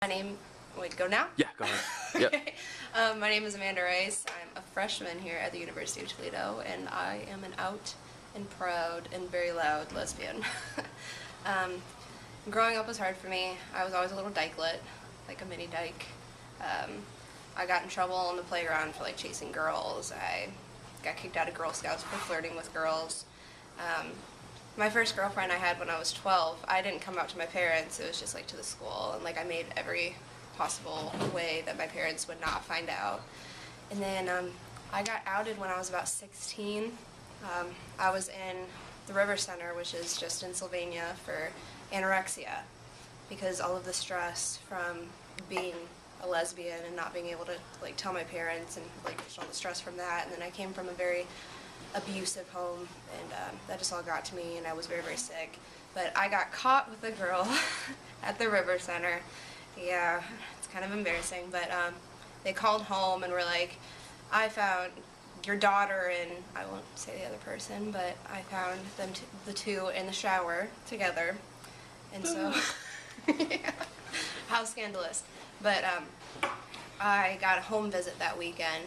My name, wait, go now? Yeah, go ahead. Okay. My name is Amanda Rice. I'm a freshman here at the University of Toledo, and I am an out and proud and very loud lesbian. um, Growing up was hard for me. I was always a little dykelet, like a mini dyke. I got in trouble on the playground for like chasing girls. I got kicked out of Girl Scouts for flirting with girls. My first girlfriend I had when I was 12, I didn't come out to my parents. It was just like to the school, and like I made every possible way that my parents would not find out. And then I got outed when I was about 16. I was in the River Center, which is just in Sylvania, for anorexia, because all of the stress from being a lesbian and not being able to like tell my parents, and like all the stress from that. And then I came from a very abusive home, and that just all got to me, and I was very, very sick. But I got caught with a girl at the River Center. Yeah, it's kind of embarrassing, but they called home and were like, I found your daughter and I won't say the other person, but I found them the two in the shower together. And so, yeah, how scandalous. But I got a home visit that weekend,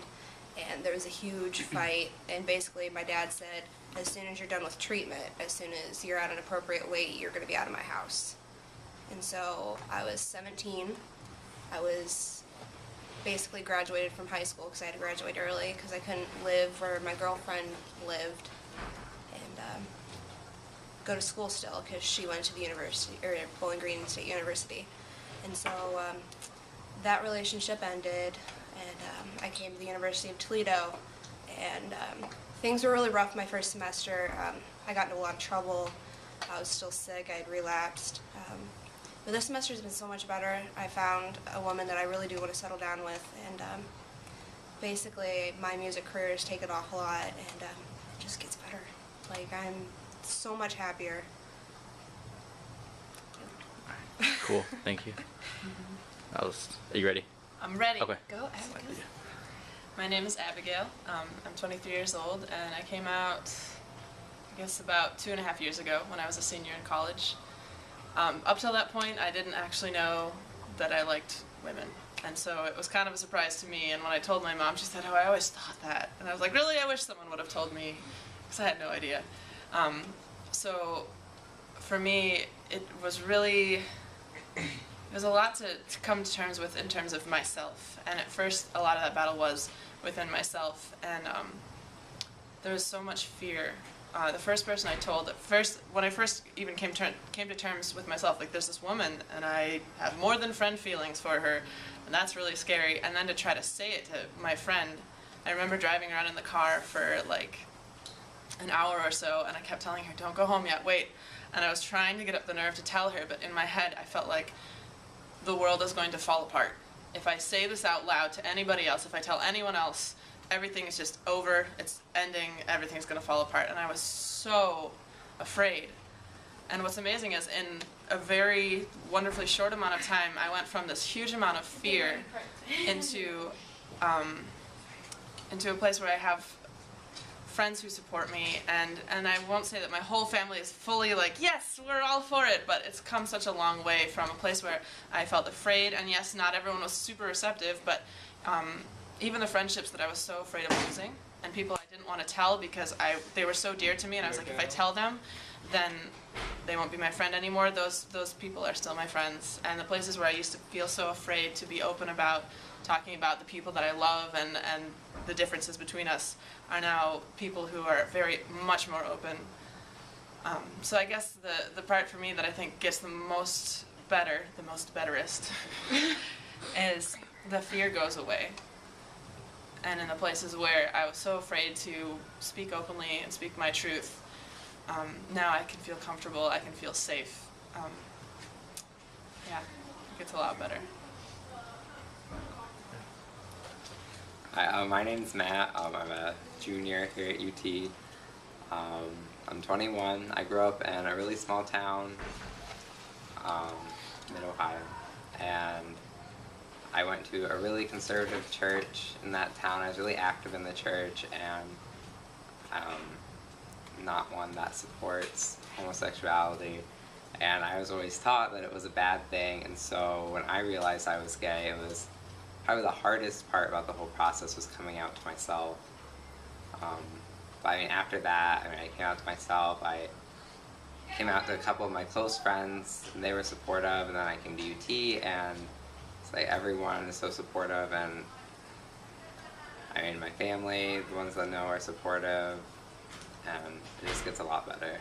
and there was a huge fight, and basically my dad said, as soon as you're done with treatment, as soon as you're at an appropriate weight, you're going to be out of my house. And so I was 17. I was basically graduated from high school because I had to graduate early because I couldn't live where my girlfriend lived and go to school still because she went to the university, or Bowling Green State University. And so that relationship ended, and I came to the University of Toledo, and things were really rough my first semester. I got into a lot of trouble. I was still sick. I had relapsed. But this semester has been so much better. I found a woman that I really do want to settle down with, and basically my music career has taken off a lot, and it just gets better. Like, I'm so much happier. Cool, thank you. Are you ready? I'm ready. Okay. Go, Abigail. My name is Abigail. I'm 23 years old, and I came out, I guess, about 2.5 years ago when I was a senior in college. Up till that point, I didn't actually know that I liked women, and so it was kind of a surprise to me. And when I told my mom, she said, "Oh, I always thought that," and I was like, "Really? I wish someone would have told me," because I had no idea. So for me, it was really, there's a lot to come to terms with in terms of myself, and at first a lot of that battle was within myself, and there was so much fear. The first person I told, when I first even came to terms with myself, like, there's this woman and I have more than friend feelings for her, and that's really scary. And then to try to say it to my friend, I remember driving around in the car for like an hour or so, and I kept telling her, "Don't go home yet, wait." And I was trying to get up the nerve to tell her, but in my head I felt like the world is going to fall apart. If I say this out loud to anybody else, if I tell anyone else, everything is just over, it's ending, everything's going to fall apart. And I was so afraid. And what's amazing is in a very wonderfully short amount of time, I went from this huge amount of fear into a place where I have friends who support me, and I won't say that my whole family is fully like, yes, we're all for it, but it's come such a long way from a place where I felt afraid, and yes, not everyone was super receptive, but even the friendships that I was so afraid of losing, and people I didn't want to tell because they were so dear to me, and I was like, if I tell them, then they won't be my friend anymore. Those people are still my friends. And the places where I used to feel so afraid to be open about talking about the people that I love and the differences between us are now people who are very much more open. So I guess the part for me that I think gets the most betterest, is the fear goes away. And in the places where I was so afraid to speak openly and speak my truth, now I can feel comfortable, I can feel safe. Yeah, it gets a lot better. Hi, my name's Matt. I'm a junior here at UT. I'm 21. I grew up in a really small town, mid-Ohio, and I went to a really conservative church in that town. I was really active in the church, and not one that supports homosexuality. And I was always taught that it was a bad thing, and so when I realized I was gay, it was probably the hardest part about the whole process was coming out to myself. But I mean, after that, I came out to myself. I came out to a couple of my close friends, and they were supportive, and then I came to UT, and it's like everyone is so supportive, and my family, the ones that know, are supportive, and it just gets a lot better.